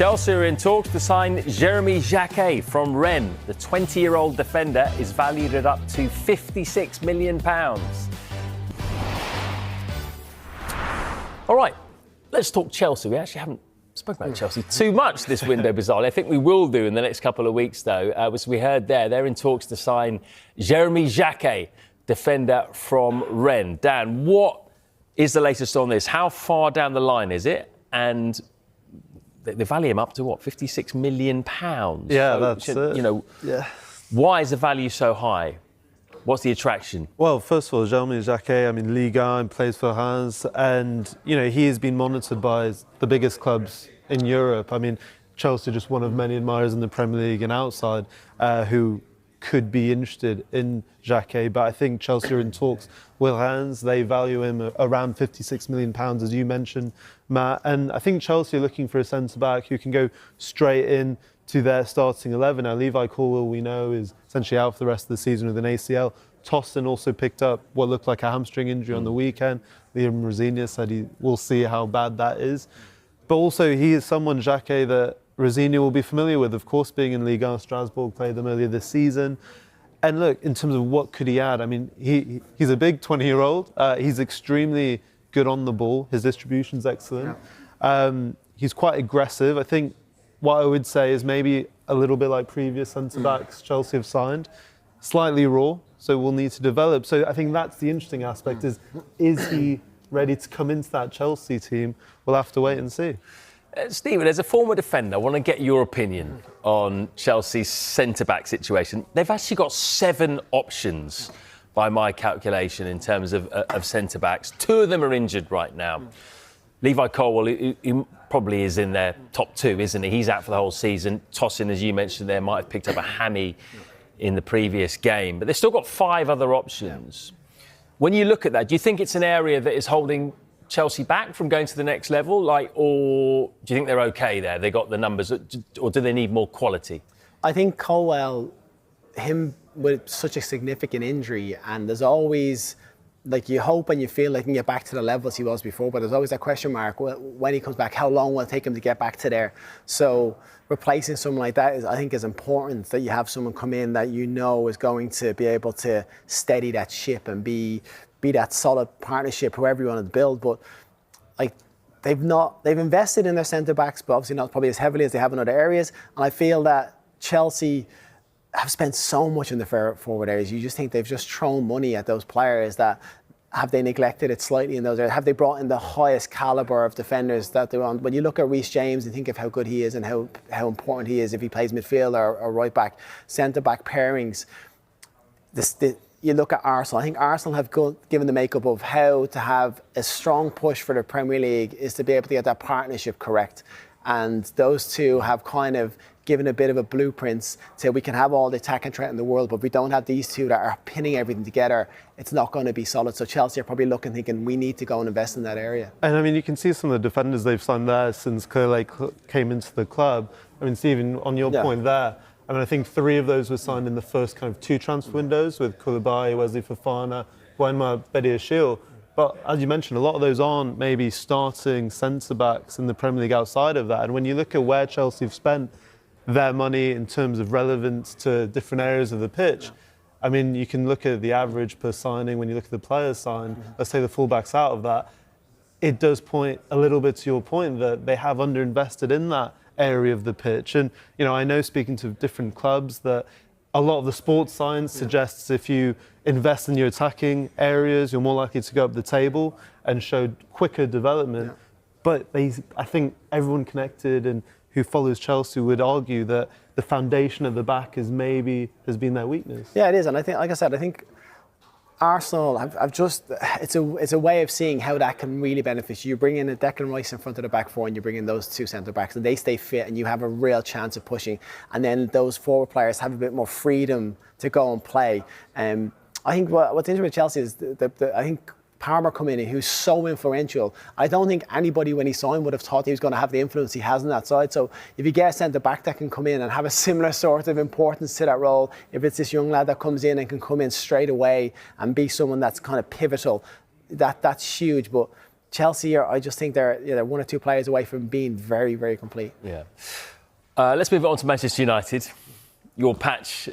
Chelsea are in talks to sign Jeremy Jacquet from Rennes. The 20-year-old defender is valued at up to £56 million. All right, let's talk Chelsea. We actually haven't spoken about Chelsea too much this window, bizarrely. I think we will do in the next couple of weeks, though. As we heard they're in talks to sign Jeremy Jacquet, defender from Rennes. Dan, what is the latest on this? How far down the line is it? And they value him up to, what, £56 million? Yeah, that's it. You know, why is the value so high? What's the attraction? Well, first of all, Jeremy Jacquet, I mean, Ligue 1, plays for Reims, and, you know, he has been monitored by the biggest clubs in Europe. I mean, Chelsea are just one of many admirers in the Premier League and outside who could be interested in Jacquet, but I think Chelsea are in talks with Reims. They value him around £56 million, as you mentioned, Matt, and I think Chelsea are looking for a centre-back who can go straight in to their starting 11. Now, Levi Colwill, we know, is essentially out for the rest of the season with an ACL. Tostin also picked up what looked like a hamstring injury on the weekend. Liam Rosenior said we'll see how bad that is. But also, he is someone, Jacquet, that Rosenior will be familiar with, of course, being in Ligue 1. Strasbourg, played them earlier this season. And look, in terms of what could he add, I mean, he's a big 20-year-old. He's extremely good on the ball. His distribution's excellent. He's quite aggressive. I think what I would say is maybe a little bit like previous centre-backs Chelsea have signed, slightly raw, so we'll need to develop. So I think that's the interesting aspect, is he ready to come into that Chelsea team? We'll have to wait and see. Stephen, as a former defender, I want to get your opinion on Chelsea's centre-back situation. They've actually got 7 options by my calculation in terms of centre-backs. 2 of them are injured right now. Levi Colwill, he probably is in their top 2, isn't he? He's out for the whole season. Tossin, as you mentioned there, might have picked up a hammy in the previous game. But they've still got 5 other options. When you look at that, do you think it's an area that is holding Chelsea back from going to the next level? Or do you think they're OK there? They got the numbers, or do they need more quality? I think Colwill, him with such a significant injury, and there's always, like, you hope and you feel like he can get back to the levels he was before, but there's always that question mark, when he comes back, how long will it take him to get back to there? So replacing someone like that I think is important, that you have someone come in that you know is going to be able to steady that ship and be that solid partnership, whoever you want to build. But like, they've invested in their centre backs, but obviously not probably as heavily as they have in other areas. And I feel that Chelsea have spent so much in the forward areas. You just think they've just thrown money at those players. That have they neglected it slightly in those areas? Have they brought in the highest calibre of defenders that they want? When you look at Reece James and think of how good he is and how important he is if he plays midfield or right back, centre back pairings. You look at Arsenal. I think Arsenal have given the makeup of how to have a strong push for the Premier League is to be able to get that partnership correct. And those two have kind of given a bit of a blueprint so we can have all the attack and threat in the world, but we don't have these two that are pinning everything together. It's not going to be solid. So Chelsea are probably thinking we need to go and invest in that area. And I mean, you can see some of the defenders they've signed there since Clerlake came into the club. I mean, Stephen, on your point there, I mean, I think 3 of those were signed in the first kind of 2 transfer windows with Koulibaly, Wesley Fofana, Bouyema, Bediashile. But as you mentioned, a lot of those aren't maybe starting centre-backs in the Premier League outside of that. And when you look at where Chelsea have spent their money in terms of relevance to different areas of the pitch, I mean, you can look at the average per signing when you look at the players signed, let's say the fullbacks out of that, it does point a little bit to your point that they have underinvested in that area of the pitch. And, you know, I know, speaking to different clubs, that a lot of the sports science suggests if you invest in your attacking areas, you're more likely to go up the table and show quicker development. But I think everyone connected and who follows Chelsea would argue that the foundation at the back has been their weakness. Yeah, it is. And I think, like I said, I think Arsenal, it's a way of seeing how that can really benefit you. You bring in a Declan Rice in front of the back 4 and you bring in those 2 centre-backs and they stay fit and you have a real chance of pushing. And then those forward players have a bit more freedom to go and play. I think what's interesting with Chelsea is I think Palmer come in, who's so influential. I don't think anybody when he signed would have thought he was going to have the influence he has on that side. So if you get a centre-back that can come in and have a similar sort of importance to that role, if it's this young lad that comes in and can come in straight away and be someone that's kind of pivotal, that's huge. But Chelsea, I just think they're one or two players away from being very, very complete. Yeah. Let's move on to Manchester United. Your patch.